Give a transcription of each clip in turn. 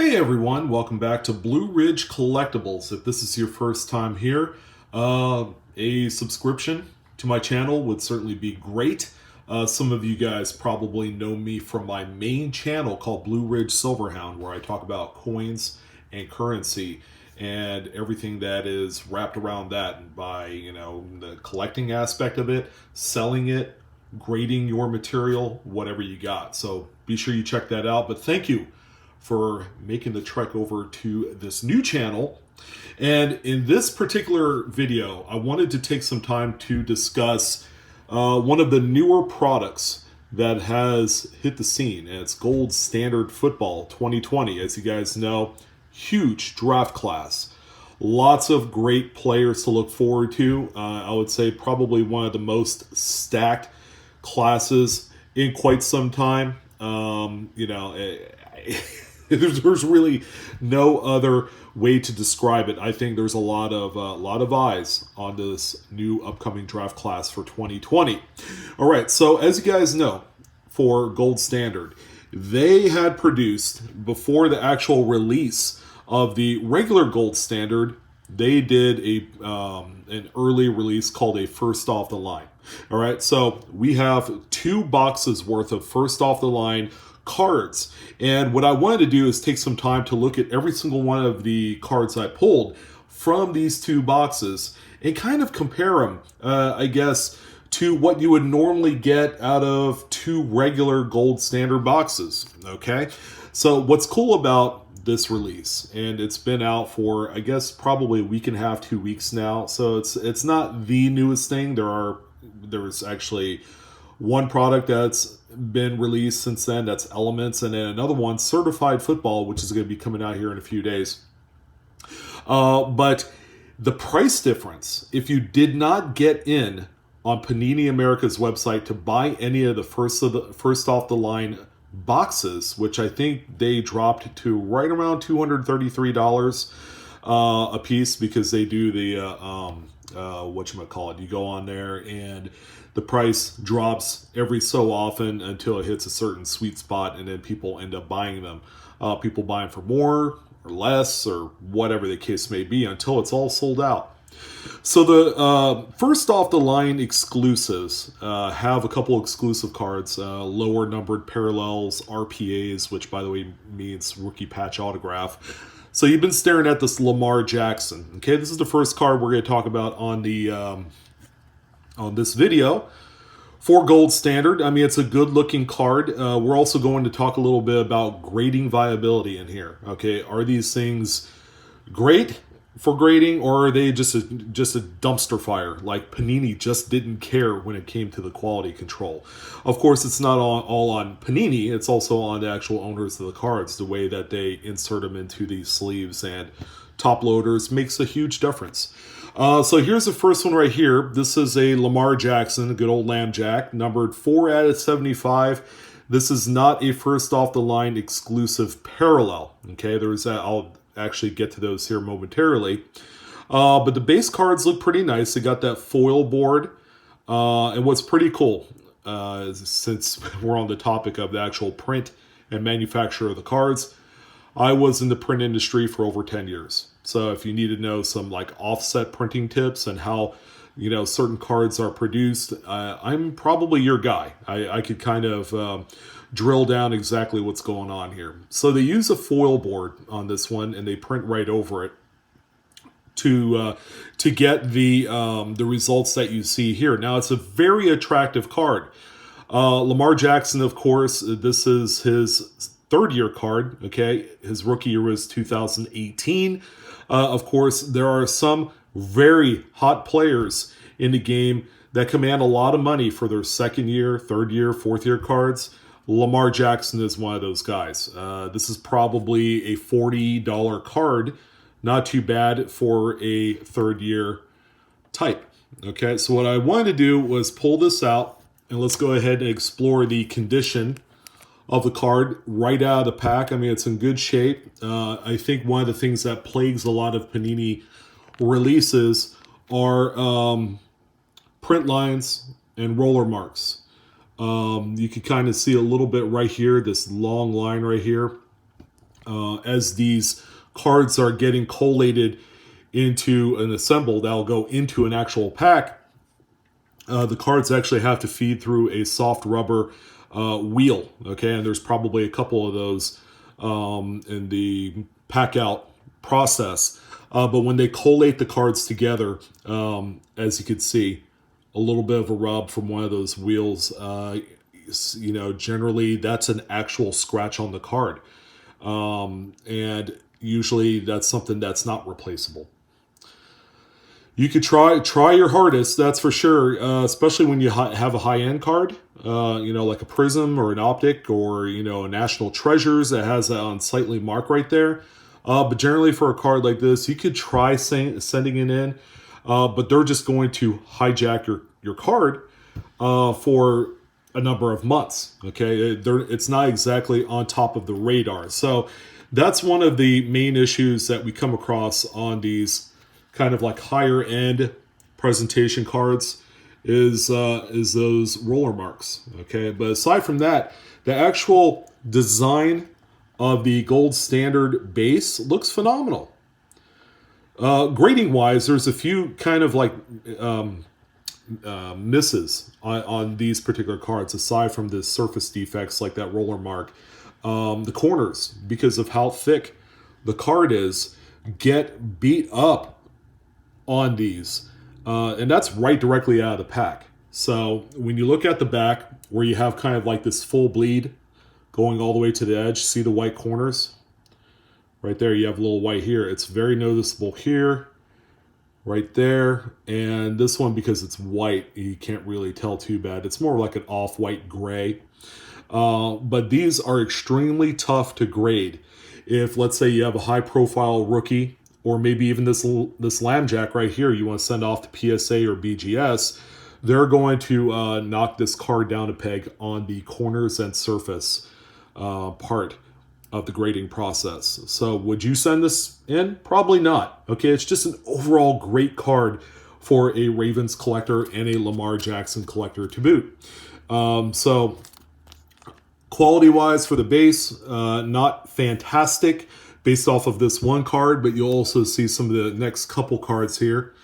Hey everyone, welcome back to Blue Ridge Collectibles. If this is your first time here, a subscription to my channel would certainly be great. Some of you guys probably know me from my main channel called Blue Ridge Silverhound, where I talk about coins and currency and everything that is wrapped around that by, the collecting aspect of it, selling it, grading your material, whatever you got. So be sure you check that out. But thank you for making the trek over to this new channel. And in this particular video, I wanted to take some time to discuss one of the newer products that has hit the scene, and it's Gold Standard Football 2020. As you guys know, huge draft class. Lots of great players to look forward to. I would say probably one of the most stacked classes in quite some time. There's really no other way to describe it. I think there's a lot of eyes on this new upcoming draft class for 2020. All right, so as you guys know, for Gold Standard, they had produced, before the actual release of the regular Gold Standard, they did an early release called a First Off the Line. All right, so we have 2 boxes worth of First Off the Line cards, and what I wanted to do is take some time to look at every single one of the cards I pulled from these 2 boxes and kind of compare them, I guess, to what you would normally get out of 2 regular Gold Standard boxes. Okay, so what's cool about this release, and it's been out for, I guess, probably a week and a half, 2 weeks now, so it's not the newest thing. There's actually one product that's been released since then, that's Elements, and then another one, Certified Football, which is going to be coming out here in a few days. But the price difference, if you did not get in on Panini America's website to buy any of the first off the line boxes, which I think they dropped to right around $233 a piece, because they do the whatchamacallit, you go on there and the price drops every so often until it hits a certain sweet spot, and then people end up buying them. People buying for more or less or whatever the case may be until it's all sold out. So the first off the line exclusives have a couple exclusive cards, lower numbered parallels, RPAs, which by the way means rookie patch autograph. So you've been staring at this Lamar Jackson. Okay, this is the first card we're going to talk about on the on this video for Gold Standard. I mean, it's a good looking card. We're also going to talk a little bit about grading viability in here. Okay, are these things great for grading, or are they just a dumpster fire? Like Panini just didn't care when it came to the quality control. Of course, it's not all on Panini. It's also on the actual owners of the cards. The way that they insert them into these sleeves and top loaders makes a huge difference. So here's the first one right here. This is a Lamar Jackson, a good old Lamb Jack, numbered 4 out of 75. This is not a first off the line exclusive parallel. Okay, there's that. I'll actually get to those here momentarily. But the base cards look pretty nice. They got that foil board. And what's pretty cool, since we're on the topic of the actual print and manufacture of the cards, I was in the print industry for over 10 years. So if you need to know some like offset printing tips and how, certain cards are produced, I'm probably your guy. I could kind of drill down exactly what's going on here. So they use a foil board on this one, and they print right over it to get the results that you see here. Now, it's a very attractive card. Lamar Jackson, of course, this is his 3rd year card. Okay, his rookie year was 2018. Of course, there are some very hot players in the game that command a lot of money for their 2nd year, 3rd year, 4th year cards. Lamar Jackson is one of those guys. This is probably a $40 card. Not too bad for a 3rd year type. Okay, so what I wanted to do was pull this out, and let's go ahead and explore the condition of the card right out of the pack. I mean, it's in good shape. I think one of the things that plagues a lot of Panini releases are print lines and roller marks. You can kind of see a little bit right here, this long line right here. As these cards are getting collated into and assembled, that'll go into an actual pack. The cards actually have to feed through a soft rubber wheel, okay? And there's probably a couple of those in the pack out process. But when they collate the cards together, as you can see, a little bit of a rub from one of those wheels, generally that's an actual scratch on the card. And usually that's something that's not replaceable. You could try your hardest, that's for sure, especially when you have a high-end card, like a Prism or an Optic or, a National Treasures that has that unsightly mark right there. But generally for a card like this, you could try sending it in, but they're just going to hijack your card for a number of months, okay? It's not exactly on top of the radar. So that's one of the main issues that we come across on these kind of like higher end presentation cards is those roller marks, okay? But aside from that, the actual design of the gold standard base looks phenomenal. Grading wise, there's a few kind of like misses on these particular cards aside from the surface defects like that roller mark. The corners, because of how thick the card is, get beat up on these, and that's right directly out of the pack. So when you look at the back where you have kind of like this full bleed going all the way to the edge, see the white corners right there? You have a little white here. It's very noticeable here, right there, and this one, because it's white, you can't really tell too bad. It's more like an off-white gray. But these are extremely tough to grade. If, let's say, you have a high-profile rookie, or maybe even this Lambjack right here, you want to send off to PSA or BGS, they're going to knock this card down a peg on the corners and surface part of the grading process. So would you send this in? Probably not. Okay, it's just an overall great card for a Ravens collector and a Lamar Jackson collector to boot. So quality-wise for the base, not fantastic based off of this one card, but you'll also see some of the next couple cards here.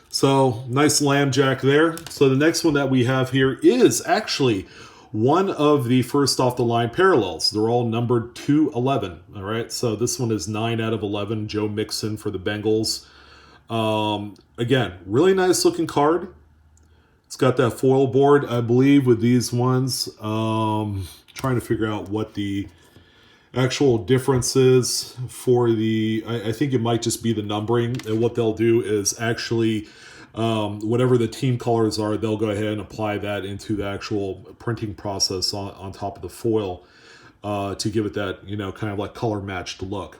So nice Lambjack there. So the next one that we have here is actually one of the first off the line parallels. They're all numbered 211. All right. So this one is 9 out of 11. Joe Mixon for the Bengals. Again, really nice looking card. It's got that foil board, I believe, with these ones. Trying to figure out what the actual difference is for the, I think it might just be the numbering. And what they'll do is actually, whatever the team colors are, they'll go ahead and apply that into the actual printing process on top of the foil to give it that, kind of like color matched look.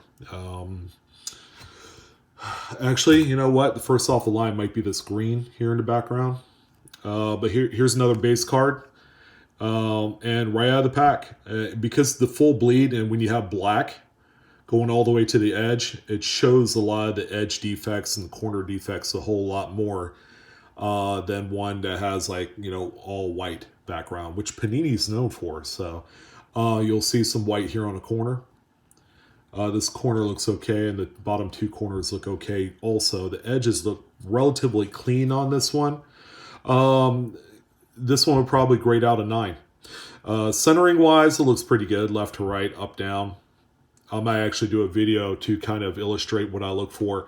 Actually, you know what? The first off the line might be this green here in the background. But here's another base card. And right out of the pack, because the full bleed, and when you have black going all the way to the edge, it shows a lot of the edge defects and the corner defects a whole lot more than one that has all white background, which Panini's known for. So you'll see some white here on the corner. This corner looks okay, and the bottom two corners look okay also. The edges look relatively clean on this one. This one would probably grade out a 9. Centering wise, it looks pretty good, left to right, up, down. I might actually do a video to kind of illustrate what I look for,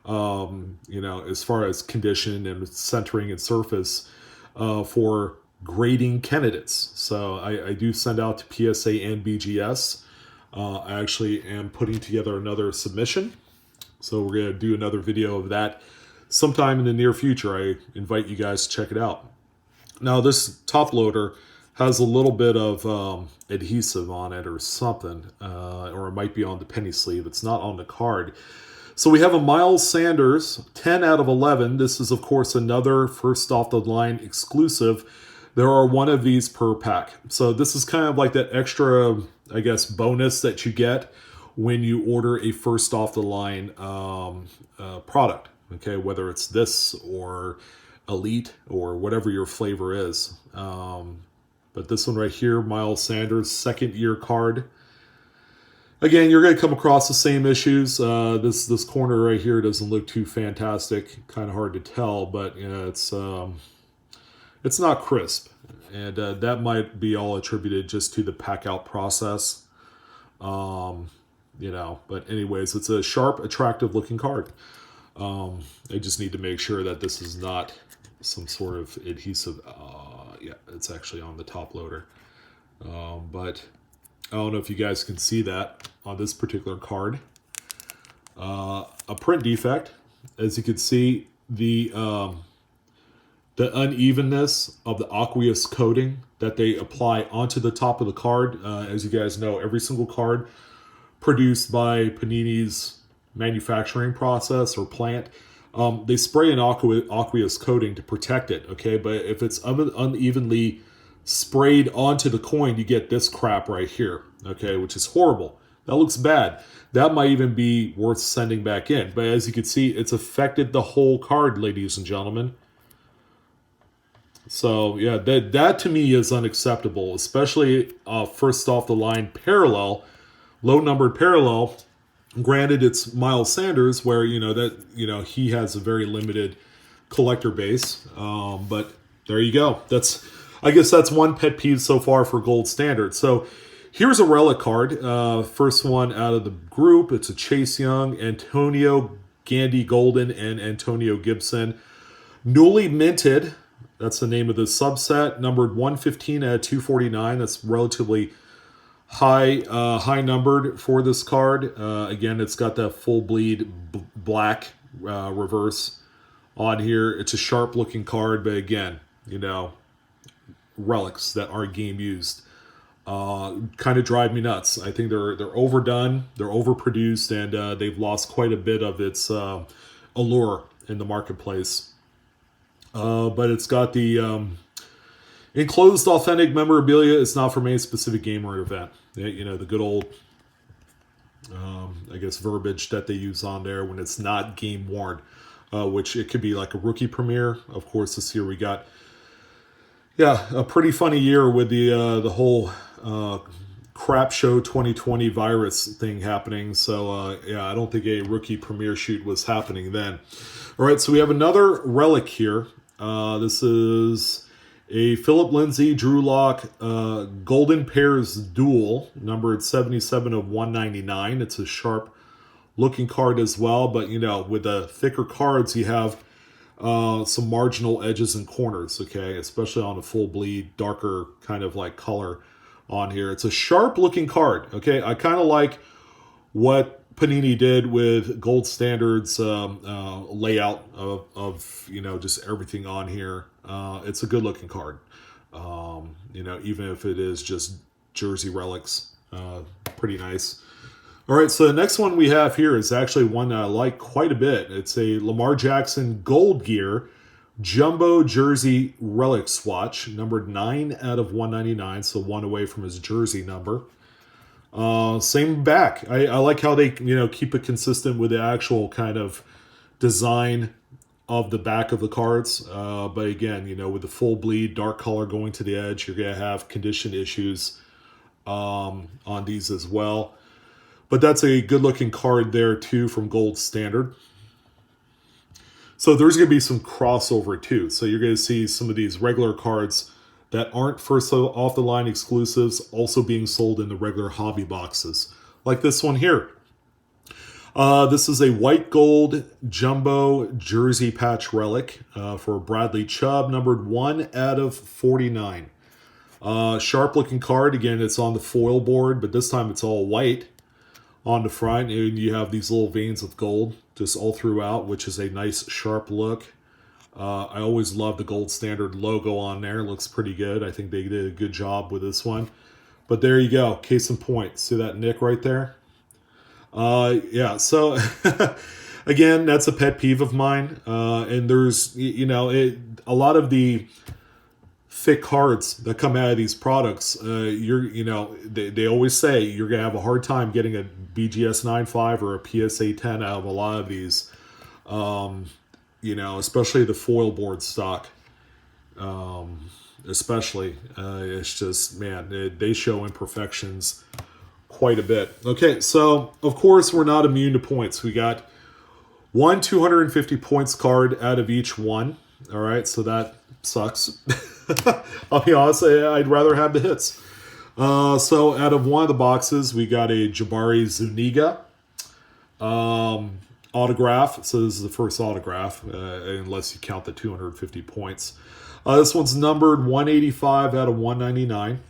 as far as condition and centering and surface for grading candidates. So I do send out to PSA and BGS. I actually am putting together another submission. So we're going to do another video of that sometime in the near future. I invite you guys to check it out. Now, this top loader has a little bit of adhesive on it or something, or it might be on the penny sleeve. It's not on the card. So we have a Miles Sanders, 10 out of 11. This is, of course, another first off the line exclusive. There are one of these per pack. So this is kind of like that extra, I guess, bonus that you get when you order a first off the line product. Okay, whether it's this or Elite or whatever your flavor is. But this one right here, Miles Sanders, second year card. Again, you're going to come across the same issues. This corner right here doesn't look too fantastic. Kind of hard to tell, but you know, it's not crisp, and that might be all attributed just to the pack out process. You know, but anyways, it's a sharp, attractive looking card. I just need to make sure that this is not some sort of adhesive. Yeah, it's actually on the top loader. But I don't know if you guys can see that on this particular card. A print defect. As you can see, the unevenness of the aqueous coating that they apply onto the top of the card. As you guys know, every single card produced by Panini's manufacturing process or plant, they spray an aqueous coating to protect it, okay? But if it's unevenly sprayed onto the coin, you get this crap right here, okay? Which is horrible. That looks bad. That might even be worth sending back in. But as you can see, it's affected the whole card, ladies and gentlemen. So, yeah, that to me is unacceptable, especially first off the line parallel, low-numbered parallel. Granted, it's Miles Sanders, where, you know, he has a very limited collector base. But there you go. I guess that's one pet peeve so far for Gold Standard. So here's a relic card. First one out of the group. It's a Chase Young, Antonio Gandy Golden, and Antonio Gibson. Newly minted. That's the name of the subset. Numbered 115 out of 249. That's relatively high numbered for this card. Again, it's got that full bleed black reverse on here. It's a sharp looking card, but again, you know, relics that aren't game used kind of drive me nuts. I think they're overdone, they're overproduced, and they've lost quite a bit of its allure in the marketplace. But it's got the enclosed authentic memorabilia. It's not from any specific game or event. You know, the good old, I guess, verbiage that they use on there when it's not game worn, which it could be like a rookie premiere. Of course, this year we got, a pretty funny year with the whole crap show 2020 virus thing happening. So, I don't think a rookie premiere shoot was happening then. All right, so we have another relic here. This is a Philip Lindsay Drew Lock Golden Pairs Duel, numbered 77 of 199. It's a sharp looking card as well, but you know, with the thicker cards, you have some marginal edges and corners, okay, especially on a full bleed, darker kind of like color on here. It's a sharp looking card, okay. I kind of like what Panini did with Gold Standard's layout of you know, just everything on here. It's a good looking card, you know, even if it is just jersey relics. Pretty nice. All right, so the next one we have here is actually one that I like quite a bit. It's a Lamar Jackson Gold Gear Jumbo Jersey Relic Swatch, numbered 9 out of 199, so one away from his jersey number. Same back. I like how they, you know, keep it consistent with the actual kind of design of the back of the cards. But again, you know, with the full bleed, dark color going to the edge, you're going to have condition issues on these as well. But that's a good looking card there too from Gold Standard. So there's going to be some crossover too. So you're going to see some of these regular cards that aren't first off the line exclusives also being sold in the regular hobby boxes. Like this one here. This is a white gold jumbo jersey patch relic for Bradley Chubb, numbered 1 out of 49. Sharp looking card. Again, it's on the foil board, but this time it's all white on the front, and you have these little veins of gold just all throughout, which is a nice sharp look. I always love the Gold Standard logo on there. It looks pretty good. I think they did a good job with this one. But there you go. Case in point. See that nick right there? Yeah, so again, that's a pet peeve of mine. And there's, you know, a lot of the thick cards that come out of these products, they always say you're going to have a hard time getting a BGS 9.5 or a PSA 10 out of a lot of these. You know, especially the foil board stock, especially. It's just, man, they show imperfections quite a bit. Okay, so of course we're not immune to points. We got one 250 points card out of each one. All right, so that sucks. I'll be honest, I'd rather have the hits. So out of one of the boxes, we got a Jabari Zuniga autograph. So this is the first autograph, unless you count the 250 points. This one's numbered 185 out of 199.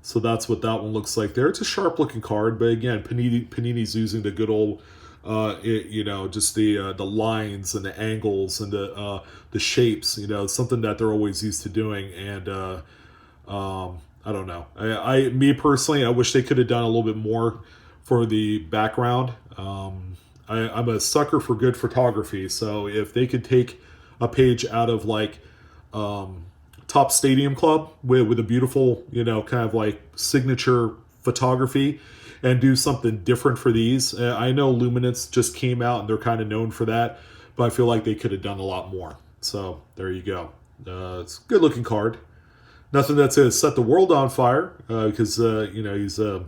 So that's what that one looks like there. It's a sharp looking card, but again, Panini's using the good old, just the lines and the angles and the shapes. Something that they're always used to doing. And I don't know. Me personally, I wish they could have done a little bit more for the background. I'm a sucker for good photography, so if they could take a page out of like Top Stadium Club with a beautiful, kind of like signature photography and do something different for these. I know Luminance just came out and they're kind of known for that, but I feel like they could have done a lot more. So there you go. It's a good looking card. Nothing that's going to set the world on fire because, he's a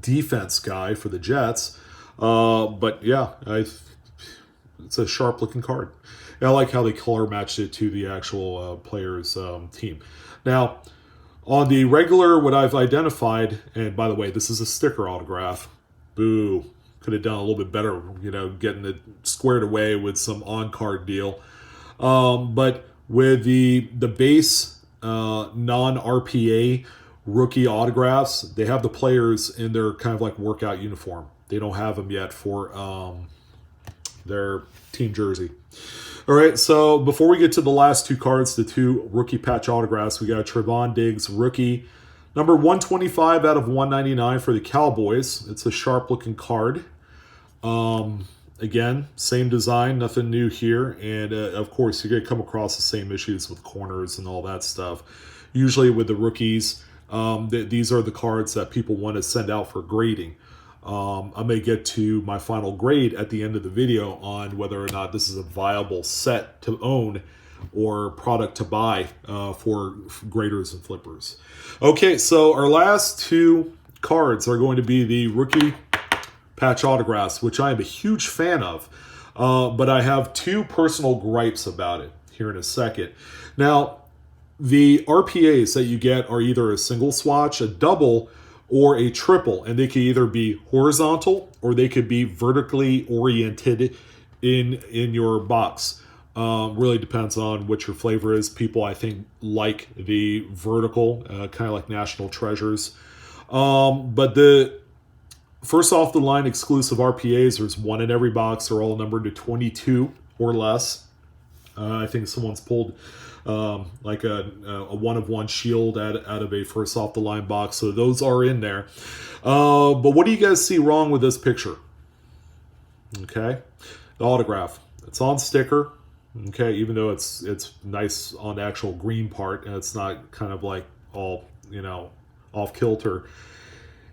defense guy for the Jets. But yeah, it's a sharp looking card. And I like how they color matched it to the actual player's team. Now, on the regular, what I've identified, and by the way, this is a sticker autograph. Boo. Could have done a little bit better, getting it squared away with some on-card deal. But with the base non-RPA rookie autographs, they have the players in their kind of like workout uniform. They don't have them yet for their team jersey. All right, so before we get to the last two cards, the two rookie patch autographs, we got Trevon Diggs rookie, number 125 out of 199 for the Cowboys. It's a sharp-looking card. Again, same design, nothing new here. And, of course, you're going to come across the same issues with corners and all that stuff. Usually with the rookies, these are the cards that people want to send out for grading. I may get to my final grade at the end of the video on whether or not this is a viable set to own or product to buy for graders and flippers. Okay, so our last two cards are going to be the rookie patch autographs, which I am a huge fan of, but I have two personal gripes about it here in a second. Now, the RPAs that you get are either a single swatch, a double, or a triple, and they could either be horizontal or they could be vertically oriented in your box. Really depends on what your flavor is. People, I think, like the vertical, kind of like National Treasures. But the first off the line exclusive RPAs, there's one in every box. They're all numbered to 22 or less. I think someone's pulled like a one-of-one shield out of a first off the line box. So those are in there. But what do you guys see wrong with this picture? Okay. The autograph. It's on sticker. Okay. Even though it's nice on the actual green part and it's not kind of like all, off kilter.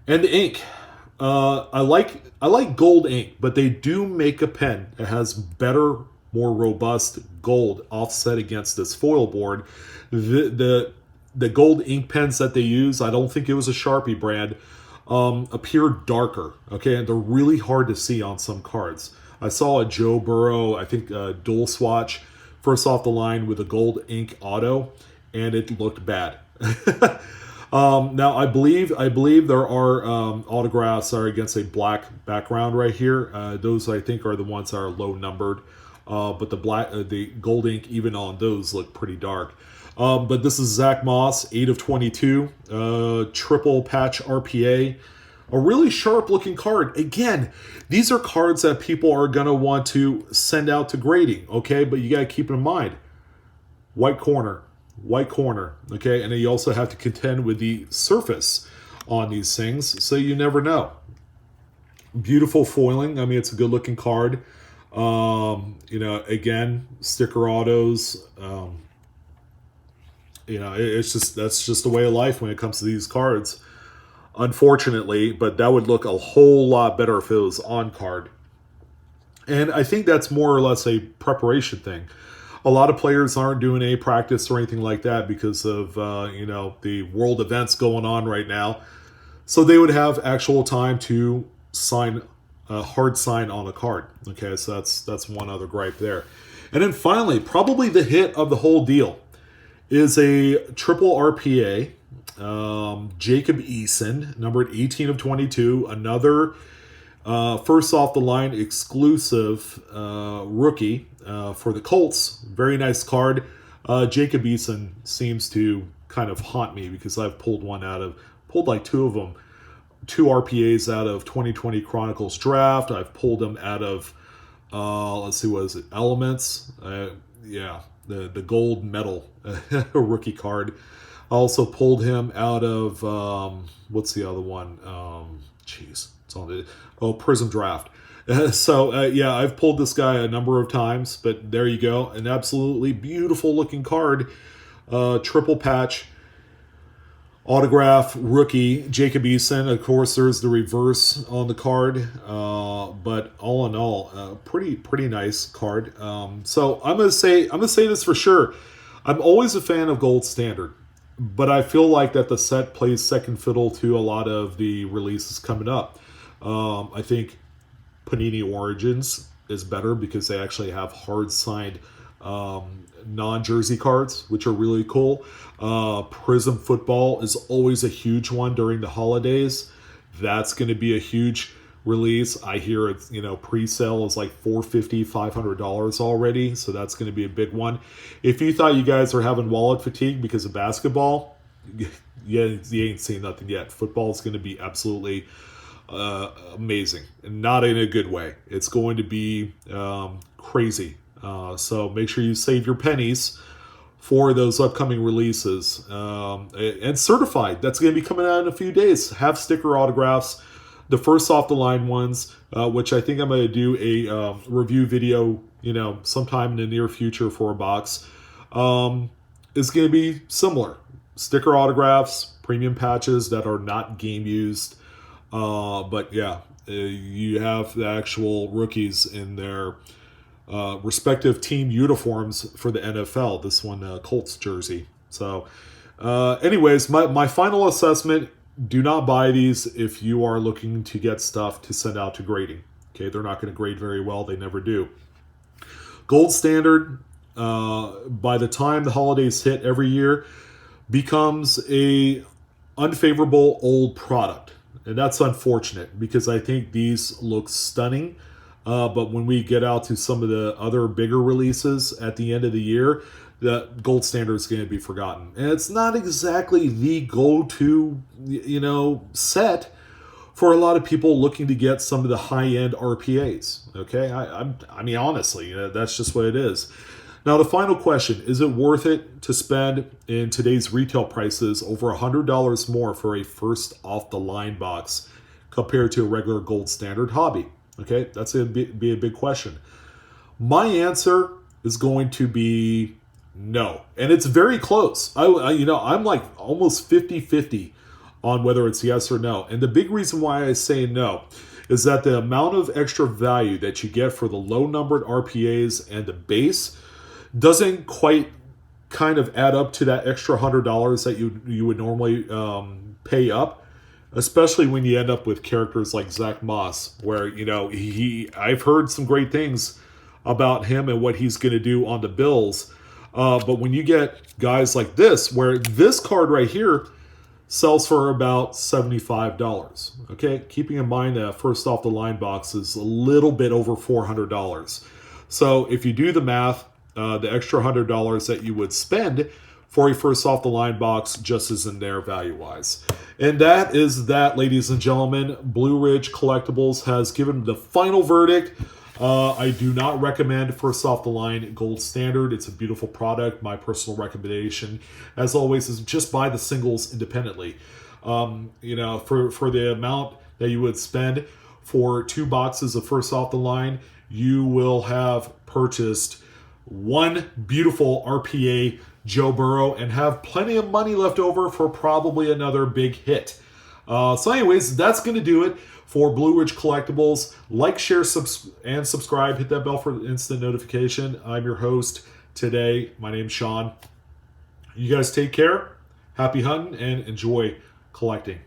And the ink. I like gold ink, but they do make a pen that has better, more robust gold offset against this foil board. The gold ink pens that they use, I don't think it was a Sharpie brand, appear darker. Okay, and they're really hard to see on some cards. I saw a Joe Burrow, I think dual swatch, first off the line with a gold ink auto, and it looked bad. Now I believe there are autographs are against a black background right here. Those I think are the ones that are low numbered. But the gold ink, even on those, look pretty dark. But this is Zach Moss, 8 of 22, triple patch RPA. A really sharp-looking card. Again, these are cards that people are going to want to send out to grading, okay? But you got to keep in mind, white corner, okay? And then you also have to contend with the surface on these things, so you never know. Beautiful foiling. I mean, it's a good-looking card. Again, sticker autos, that's just the way of life when it comes to these cards, unfortunately, but that would look a whole lot better if it was on card. And I think that's more or less a preparation thing. A lot of players aren't doing any practice or anything like that because of, the world events going on right now. So they would have actual time to sign a hard sign on a card. Okay, so that's one other gripe there. And then finally, probably the hit of the whole deal is a triple RPA. Jacob Eason, numbered 18 of 22, another first off the line exclusive rookie for the Colts. Very nice card. Jacob Eason seems to kind of haunt me because I've pulled like two of them, two RPAs out of 2020 Chronicles Draft. I've pulled them out of, let's see, what is it? Elements. The gold medal rookie card. I also pulled him out of, what's the other one? It's on the, Prism Draft. I've pulled this guy a number of times, but there you go. An absolutely beautiful looking card. Triple patch autograph rookie Jacob Eason. Of course, there's the reverse on the card, but all in all, pretty nice card. So I'm gonna say this for sure. I'm always a fan of Gold Standard, but I feel like that the set plays second fiddle to a lot of the releases coming up. I think Panini Origins is better because they actually have hard signed non-jersey cards, which are really cool. Prism Football is always a huge one during the holidays. That's going to be a huge release. I hear it's, pre-sale is like $450, $500 already. So that's going to be a big one. If you thought you guys are having wallet fatigue because of basketball, you ain't seen nothing yet. Football is going to be absolutely amazing, and not in a good way. It's going to be crazy. So make sure you save your pennies for those upcoming releases. And certified, that's going to be coming out in a few days. Have sticker autographs, the first off the line ones, which I think I'm going to do a review video, sometime in the near future for a box, is going to be similar. Sticker autographs, premium patches that are not game used. But yeah, you have the actual rookies in their respective team uniforms for the NFL. This one, Colts jersey. So anyways, my final assessment, do not buy these if you are looking to get stuff to send out to grading. Okay, they're not going to grade very well. They never do. Gold Standard, by the time the holidays hit every year, becomes a unfavorable old product. And that's unfortunate because I think these look stunning. But when we get out to some of the other bigger releases at the end of the year, the Gold Standard is going to be forgotten. And it's not exactly the go-to, set for a lot of people looking to get some of the high-end RPAs. Okay, I mean, honestly, that's just what it is. Now, the final question, is it worth it to spend in today's retail prices over $100 more for a first off-the-line box compared to a regular Gold Standard hobby? Okay, that's going to be a big question. My answer is going to be no. And it's very close. I'm like almost 50-50 on whether it's yes or no. And the big reason why I say no is that the amount of extra value that you get for the low-numbered RPAs and the base doesn't quite kind of add up to that extra $100 that you would normally pay up, especially when you end up with characters like Zach Moss, where I've heard some great things about him and what he's going to do on the Bills, but when you get guys like this, where this card right here sells for about $75, okay, keeping in mind that first off the line box is a little bit over $400. So if you do the math, the extra $100 that you would spend for a first off the line box just isn't there value wise. And that is that, ladies and gentlemen. Blue Ridge Collectibles has given the final verdict. I do not recommend first off the line Gold Standard. It's a beautiful product. My personal recommendation, as always, is just buy the singles independently. For the amount that you would spend for 2 boxes of first off the line, you will have purchased one beautiful RPA Joe Burrow and have plenty of money left over for probably another big hit. So anyways, that's going to do it for Blue Ridge Collectibles. Like, share, and subscribe. Hit that bell for instant notification. I'm your host today. My name's Sean. You guys take care. Happy hunting and enjoy collecting.